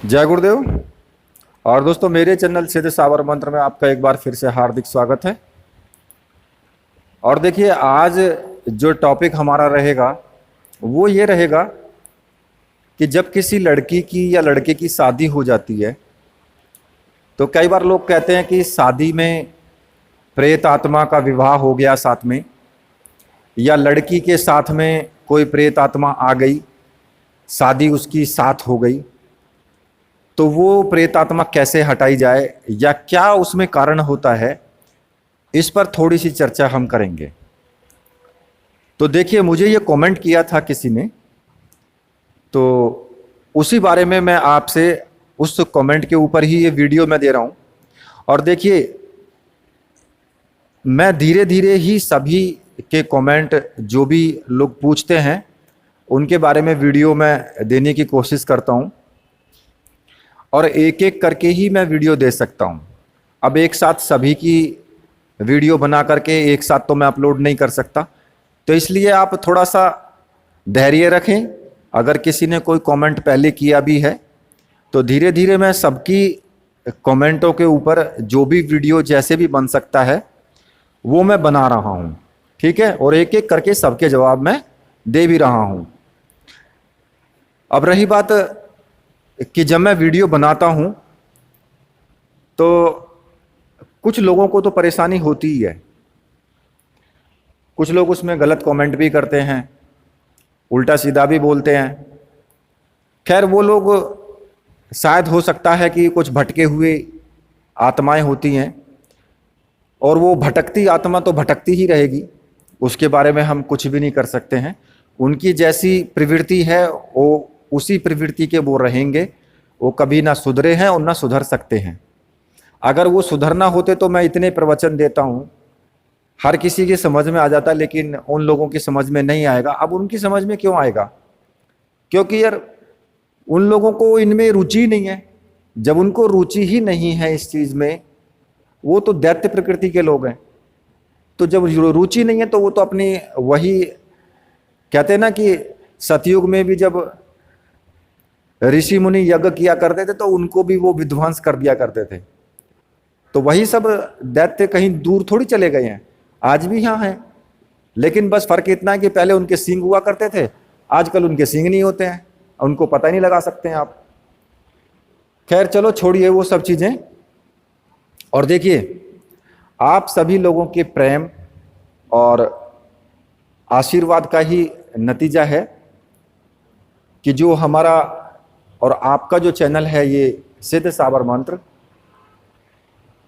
जय गुरुदेव। और दोस्तों, मेरे चैनल सिद्ध साबर मंत्र में आपका एक बार फिर से हार्दिक स्वागत है। और देखिए, आज जो टॉपिक हमारा रहेगा वो ये रहेगा कि जब किसी लड़की की या लड़के की शादी हो जाती है तो कई बार लोग कहते हैं कि शादी में प्रेत आत्मा का विवाह हो गया साथ में, या लड़की के साथ में कोई प्रेत आत्मा आ गई, शादी उसकी साथ हो गई, तो वो प्रेत आत्मा कैसे हटाई जाए या क्या उसमें कारण होता है, इस पर थोड़ी सी चर्चा हम करेंगे। तो देखिए, मुझे ये कमेंट किया था किसी ने, तो उसी बारे में मैं आपसे उस कमेंट के ऊपर ही ये वीडियो मैं दे रहा हूँ। और देखिए, मैं धीरे धीरे ही सभी के कमेंट जो भी लोग पूछते हैं उनके बारे में वीडियो में देने की कोशिश करता हूँ, और एक एक करके ही मैं वीडियो दे सकता हूँ। अब एक साथ सभी की वीडियो बना करके एक साथ तो मैं अपलोड नहीं कर सकता, तो इसलिए आप थोड़ा सा धैर्य रखें। अगर किसी ने कोई कमेंट पहले किया भी है तो धीरे धीरे मैं सबकी कमेंटों के ऊपर जो भी वीडियो जैसे भी बन सकता है वो मैं बना रहा हूँ, ठीक है। और एक एक करके सबके जवाब मैं दे भी रहा हूँ। अब रही बात कि जब मैं वीडियो बनाता हूँ तो कुछ लोगों को तो परेशानी होती ही है। कुछ लोग उसमें गलत कमेंट भी करते हैं, उल्टा सीधा भी बोलते हैं। खैर, वो लोग शायद हो सकता है कि कुछ भटके हुए आत्माएं होती हैं, और वो भटकती आत्मा तो भटकती ही रहेगी, उसके बारे में हम कुछ भी नहीं कर सकते हैं। उनकी जैसी प्रवृत्ति है वो उसी प्रवृत्ति के वो रहेंगे। वो कभी ना सुधरे हैं और ना सुधर सकते हैं। अगर वो सुधरना होते तो मैं इतने प्रवचन देता हूँ, हर किसी की समझ में आ जाता, लेकिन उन लोगों की समझ में नहीं आएगा। अब उनकी समझ में क्यों आएगा? क्योंकि यार उन लोगों को इनमें रुचि नहीं है। जब उनको रुचि ही नहीं है इस चीज़ में, वो तो दैत्य प्रकृति के लोग हैं। तो जब रुचि नहीं है तो वो तो अपनी वही कहते हैं ना कि सतयुग में भी जब ऋषि मुनि यज्ञ किया करते थे तो उनको भी वो विध्वंस कर दिया करते थे। तो वही सब दैत्य कहीं दूर थोड़ी चले गए हैं, आज भी यहाँ हैं। लेकिन बस फर्क इतना है कि पहले उनके सींग हुआ करते थे, आजकल उनके सींग नहीं होते हैं, उनको पता ही नहीं लगा सकते हैं आप। खैर चलो, छोड़िए वो सब चीज़ें। और देखिए, आप सभी लोगों के प्रेम और आशीर्वाद का ही नतीजा है कि जो हमारा और आपका जो चैनल है ये सिद्ध साबर मंत्र,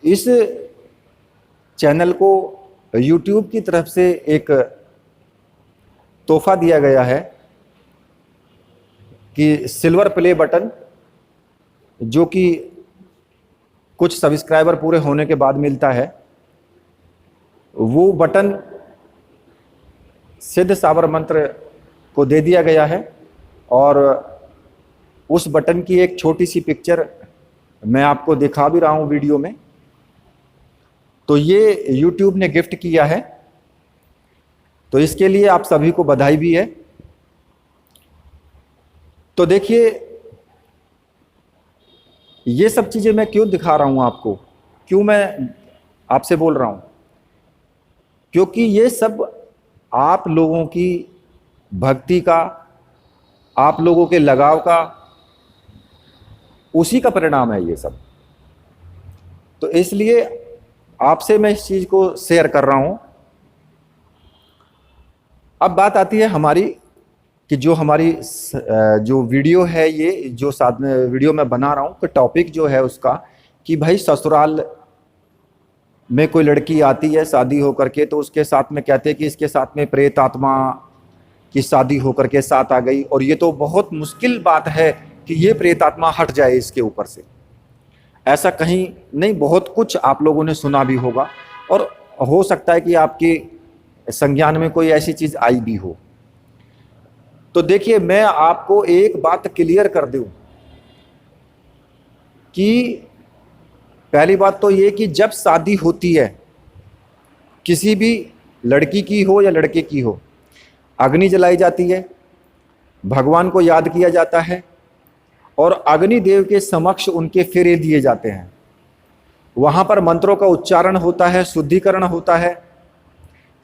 इस चैनल को YouTube की तरफ से एक तोहफा दिया गया है कि सिल्वर प्ले बटन, जो कि कुछ सब्सक्राइबर पूरे होने के बाद मिलता है। वो बटन सिद्ध साबर मंत्र को दे दिया गया है, और उस बटन की एक छोटी सी पिक्चर मैं आपको दिखा भी रहा हूं वीडियो में। तो ये YouTube ने गिफ्ट किया है, तो इसके लिए आप सभी को बधाई भी है। तो देखिए, ये सब चीज़ें मैं क्यों दिखा रहा हूं आपको, क्यों मैं आपसे बोल रहा हूं? क्योंकि ये सब आप लोगों की भक्ति का, आप लोगों के लगाव का, उसी का परिणाम है ये सब। तो इसलिए आपसे मैं इस चीज़ को शेयर कर रहा हूं। अब बात आती है हमारी कि जो हमारी जो वीडियो है, ये जो साथ में वीडियो मैं बना रहा हूं, तो टॉपिक जो है उसका कि भाई ससुराल में कोई लड़की आती है शादी होकर के, तो उसके साथ में कहते हैं कि इसके साथ में प्रेत आत्मा की शादी होकर के साथ आ गई, और ये तो बहुत मुश्किल बात है कि ये प्रेत आत्मा हट जाए इसके ऊपर से। ऐसा कहीं नहीं, बहुत कुछ आप लोगों ने सुना भी होगा, और हो सकता है कि आपके संज्ञान में कोई ऐसी चीज़ आई भी हो। तो देखिए, मैं आपको एक बात क्लियर कर दूं कि पहली बात तो ये कि जब शादी होती है, किसी भी लड़की की हो या लड़के की हो, अग्नि जलाई जाती है, भगवान को याद किया जाता है, और अग्निदेव के समक्ष उनके फेरे दिए जाते हैं। वहां पर मंत्रों का उच्चारण होता है, शुद्धिकरण होता है,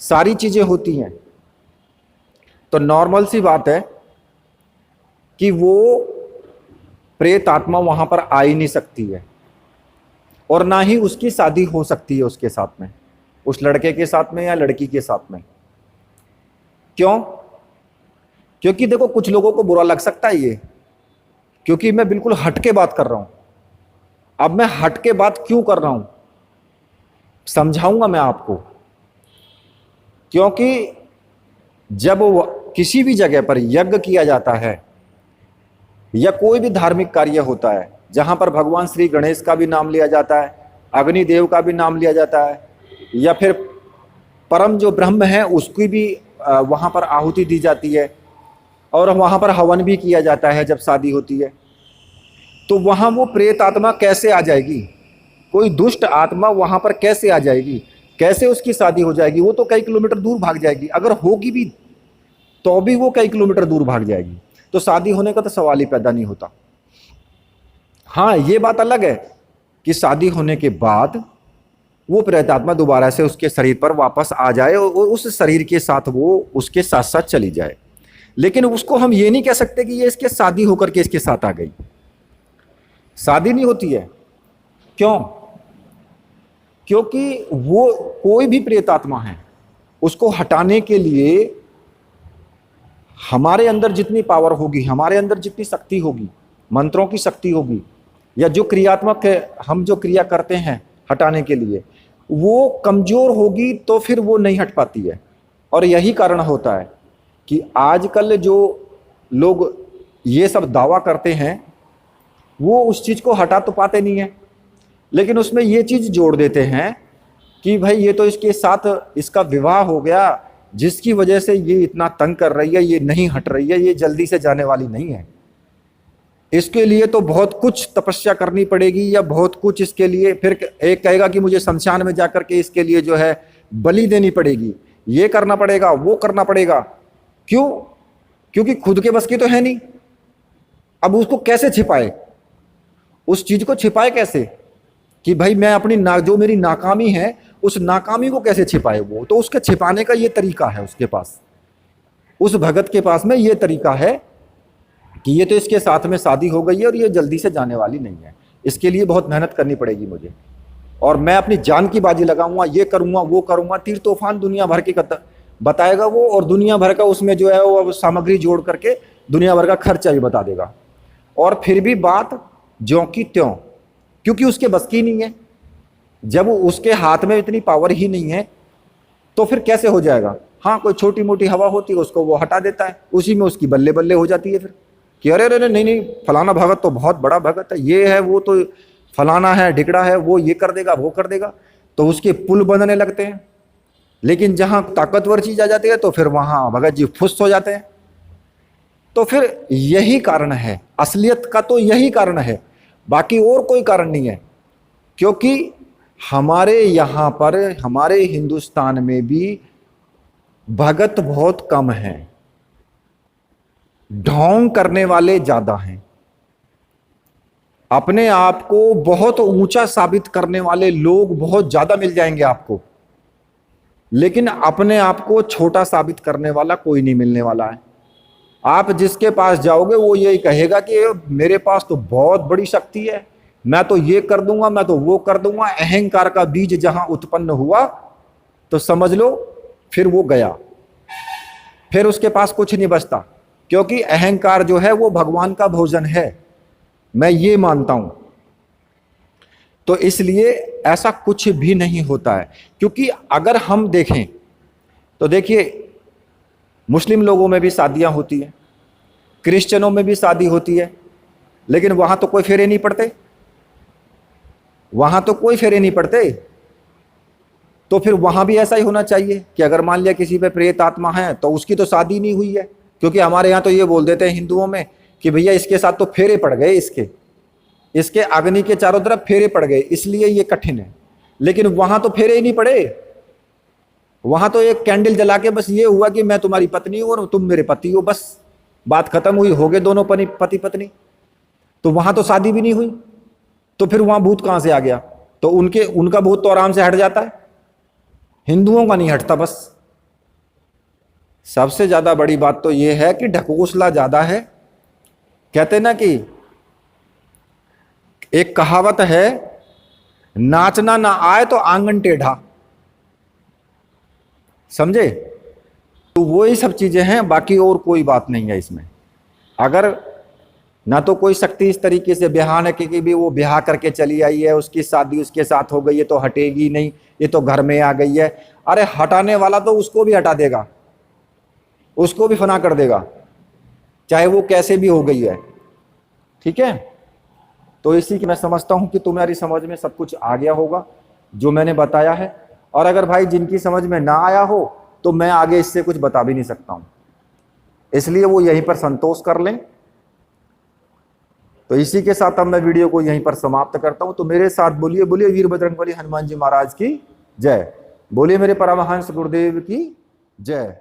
सारी चीजें होती हैं। तो नॉर्मल सी बात है कि वो प्रेत आत्मा वहां पर आ ही नहीं सकती है, और ना ही उसकी शादी हो सकती है उसके साथ में, उस लड़के के साथ में या लड़की के साथ में। क्यों? क्योंकि देखो, कुछ लोगों को बुरा लग सकता है ये, क्योंकि मैं बिल्कुल हट के बात कर रहा हूं। अब मैं हट के बात क्यों कर रहा हूं, समझाऊंगा मैं आपको। क्योंकि जब किसी भी जगह पर यज्ञ किया जाता है या कोई भी धार्मिक कार्य होता है जहां पर भगवान श्री गणेश का भी नाम लिया जाता है, अग्निदेव का भी नाम लिया जाता है, या फिर परम जो ब्रह्म है उसकी भी वहां पर आहुति दी जाती है, और वहां पर हवन भी किया जाता है जब शादी होती है, तो वहां वो प्रेत आत्मा कैसे आ जाएगी? कोई दुष्ट आत्मा वहां पर कैसे आ जाएगी? कैसे उसकी शादी हो जाएगी? वो तो कई किलोमीटर दूर भाग जाएगी, अगर होगी भी तो भी वो कई किलोमीटर दूर भाग जाएगी, तो शादी होने का तो सवाल ही पैदा नहीं होता। हाँ, ये बात अलग है कि शादी होने के बाद वो प्रेत आत्मा दोबारा से उसके शरीर पर वापस आ जाए और उस शरीर के साथ वो उसके साथ साथ चली जाए, लेकिन उसको हम ये नहीं कह सकते कि ये इसके शादी होकर के इसके साथ आ गई। शादी नहीं होती है। क्यों? क्योंकि वो कोई भी प्रेत आत्मा है, उसको हटाने के लिए हमारे अंदर जितनी पावर होगी, हमारे अंदर जितनी शक्ति होगी, मंत्रों की शक्ति होगी, या जो क्रियात्मक है, हम जो क्रिया करते हैं हटाने के लिए, वो कमजोर होगी तो फिर वो नहीं हट पाती है। और यही कारण होता है कि आजकल जो लोग ये सब दावा करते हैं वो उस चीज को हटा तो पाते नहीं है, लेकिन उसमें ये चीज जोड़ देते हैं कि भाई ये तो इसके साथ इसका विवाह हो गया, जिसकी वजह से ये इतना तंग कर रही है, ये नहीं हट रही है, ये जल्दी से जाने वाली नहीं है, इसके लिए तो बहुत कुछ तपस्या करनी पड़ेगी, या बहुत कुछ इसके लिए, फिर एक कहेगा कि मुझे शमशान में जाकर के इसके लिए जो है बलि देनी पड़ेगी, ये करना पड़ेगा, वो करना पड़ेगा। क्यों? क्योंकि खुद के बस की तो है नहीं। अब उसको कैसे छिपाए? उस चीज को छिपाए कैसे कि भाई मैं अपनी जो मेरी नाकामी है उस नाकामी को कैसे छिपाए? वो तो उसके छिपाने का ये तरीका है उसके पास, उस भगत के पास में ये तरीका है कि ये तो इसके साथ में शादी हो गई है और ये जल्दी से जाने वाली नहीं है, इसके लिए बहुत मेहनत करनी पड़ेगी मुझे, और मैं अपनी जान की बाजी लगाऊंगा, ये करूंगा, वो करूंगा, तीर तूफान दुनिया भर के बताएगा वो, और दुनिया भर का उसमें जो है वो सामग्री जोड़ करके दुनिया भर का खर्चा भी बता देगा, और फिर भी बात ज्यों की त्यों, क्योंकि उसके बस की नहीं है। जब उसके हाथ में इतनी पावर ही नहीं है तो फिर कैसे हो जाएगा? हाँ, कोई छोटी मोटी हवा होती है उसको वो हटा देता है, उसी में उसकी बल्ले बल्ले हो जाती है फिर कि अरे अरे नहीं नहीं, फलाना भगत तो बहुत बड़ा भगत है, ये है, वो तो फलाना है, ढिकड़ा है, वो ये कर देगा, वो कर देगा, तो उसके पुल बनने लगते हैं। लेकिन जहां ताकतवर चीज आ जाती है तो फिर वहां भगत जी फुस हो जाते हैं। तो फिर यही कारण है, असलियत का तो यही कारण है, बाकी और कोई कारण नहीं है। क्योंकि हमारे यहां पर, हमारे हिंदुस्तान में भी भगत बहुत कम हैं, ढोंग करने वाले ज्यादा हैं, अपने आप को बहुत ऊंचा साबित करने वाले लोग बहुत ज्यादा मिल जाएंगे आपको, लेकिन अपने आप को छोटा साबित करने वाला कोई नहीं मिलने वाला है। आप जिसके पास जाओगे वो यही कहेगा कि मेरे पास तो बहुत बड़ी शक्ति है, मैं तो ये कर दूंगा, मैं तो वो कर दूंगा। अहंकार का बीज जहां उत्पन्न हुआ तो समझ लो फिर वो गया, फिर उसके पास कुछ नहीं बचता, क्योंकि अहंकार जो है वो भगवान का भोजन है, मैं ये मानता हूं। तो इसलिए ऐसा कुछ भी नहीं होता है। क्योंकि अगर हम देखें तो देखिए, मुस्लिम लोगों में भी शादियां होती हैं, क्रिश्चियनों में भी शादी होती है, लेकिन वहां तो कोई फेरे नहीं पड़ते, वहां तो कोई फेरे नहीं पड़ते। तो फिर वहां भी ऐसा ही होना चाहिए कि अगर मान लिया किसी पे प्रेत आत्मा है तो उसकी तो शादी नहीं हुई है, क्योंकि हमारे यहाँ तो ये बोल देते हैं हिंदुओं में कि भैया इसके साथ तो फेरे पड़ गए, इसके अग्नि के चारों तरफ फेरे पड़ गए, इसलिए ये कठिन है। लेकिन वहां तो फेरे ही नहीं पड़े, वहां तो एक कैंडल जला के बस ये हुआ कि मैं तुम्हारी पत्नी हूं और तुम मेरे पति हो, बस बात खत्म हुई, हो गए दोनों पति पत्नी। तो वहां तो शादी भी नहीं हुई, तो फिर वहां भूत कहां से आ गया? तो उनका भूत तो आराम से हट जाता है, हिंदुओं का नहीं हटता। बस सबसे ज्यादा बड़ी बात तो यह है कि ढकोसला ज्यादा है। कहते ना कि एक कहावत है, नाचना ना आए तो आंगन टेढ़ा, समझे? तो वो ही सब चीजें हैं, बाकी और कोई बात नहीं है इसमें। अगर ना तो कोई शक्ति इस तरीके से बयान है कि भी वो ब्याह करके चली आई है, उसकी शादी उसके साथ हो गई है तो हटेगी नहीं, ये तो घर में आ गई है। अरे हटाने वाला तो उसको भी हटा देगा, उसको भी फना कर देगा, चाहे वो कैसे भी हो गई है। ठीक है, तो इसी की मैं समझता हूं कि तुम्हारी समझ में सब कुछ आ गया होगा जो मैंने बताया है। और अगर भाई जिनकी समझ में ना आया हो तो मैं आगे इससे कुछ बता भी नहीं सकता हूं, इसलिए वो यहीं पर संतोष कर लें। तो इसी के साथ अब मैं वीडियो को यहीं पर समाप्त करता हूं। तो मेरे साथ बोलिए, बोलिए वीर बजरंगबली हनुमान जी महाराज की जय, बोलिए मेरे परमहंस गुरुदेव की जय।